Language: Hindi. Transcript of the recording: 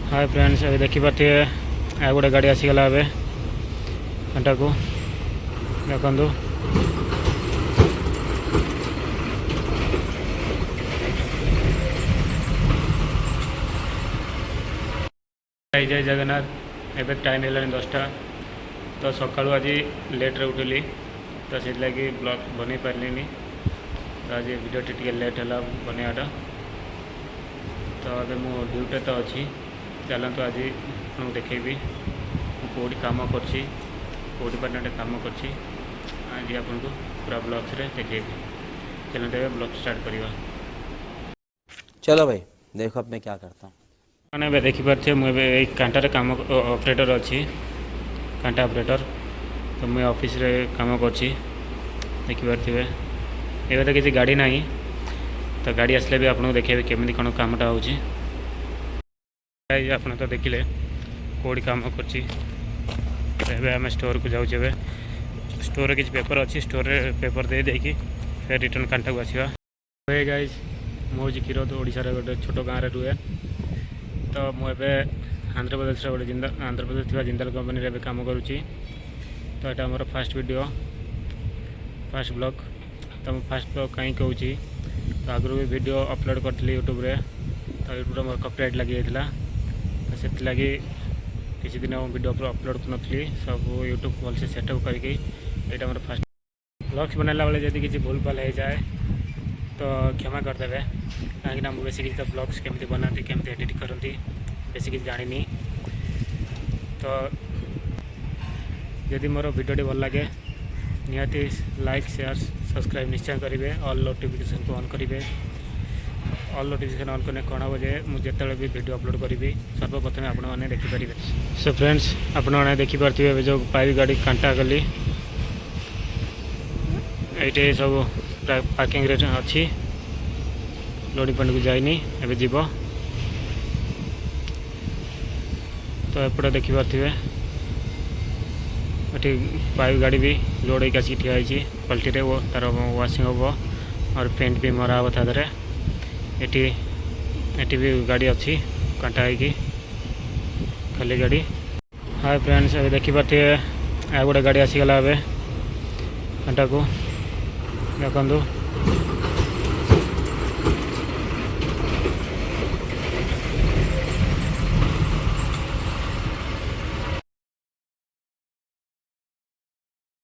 हाय फ्रेंड्स, अभी देखी पारे आ गोटे गाड़ी आसीगला ए घंटा को देखु जय जगन्नाथ। एबे टाइम है 10टा। तो सकाळु आज लेट्रे उठिली तो से लगी ब्लॉग बन पारे। तो आज वीडियो टी लेट है बनवाटा। तो अबे मो ड्यूटी तो अच्छी चलतु आज आपको देखेबी कौटी कम करी पार्टनर कम कर आज आपको पूरा ब्लॉग्स रे देखेबी। चलते हैं ब्लॉग स्टार्ट करवा। चलो भाई देखो अब मैं क्या करता हूँ। मैंने देखिपे मुझे एक कांटार कम ऑपरेटर अच्छी कांटा ऑपरेटर। तो मुझे ऑफिस रे काम करछि देखिपे। एवं तो किसी गाड़ी ना तो गाड़ी आसले भी आपको देखेबी केमी कौन कामटा हो। तो देखिले कौटी कम कर आम स्टोर को जाऊे। स्टोर किसी पेपर अच्छी स्टोर पेपर दे देकी फिर रिटर्न कांटा को आसवा। गाइज मुझे क्षीर ओडार गोटे छोट गाँव में रुए। तो मुझे आंध्र प्रदेश गोटे आंध्र प्रदेश थी जिंदाल कंपनी रे काम करुँची। तो यहाँ मोर फास्ट वीडियो फास्ट ब्लॉग। तो मुझे फास्ट ब्लॉग कहीं कहूँ तो आगु भी वीडियो अपलोड करी यूट्यूब रे। तो यूट्यूब मोर कॉपीराइट लगी जाता। तो से लगी किसी दिन वीडियो अपलोड करी सब यूट्यूब भल से सेटअप करके यहाँ मोर फास्ट ब्लॉग्स बनाला बेले जब किसी भूल भाल हो जाए तो क्षमा करदे। कहीं बेस किसी तो ब्लॉग्स केमती बनाती केमती एडिट करती बेस किसी जानी। तो जदि मोर वीडियो भल लगे निहाती लाइक शेयर सब्सक्राइब निश्चय करेंगे। ऑल नोटिफिकेशन को ऑन करेंगे। ऑल नोटिफिकेशन ऑन करने कौन हम जे मुझे भी वीडियो अपलोड करी सर्वप्रथम आपने देखिपारे। सो फ्रेंड्स आपने देखिपे जो पाइप गाड़ी कांटा गली ये सब प्राय पार्किंग रे अच्छी लोडिंग पॉइंट को जाइनी एवं जीव। तो एपटे देखिपे ये पाइप गाड़ी भी लोड होकर आसिक ठिया पल्टी रे वो तार वाशिंग हम और पेंट भी मरा हम तादे। ये भी गाड़ी अच्छी कांटा है खाली गाड़ी। हाय फ्रेंड्स अभी देखिपे आ गोटे गाड़ी आसीगला ए घंटा को देखु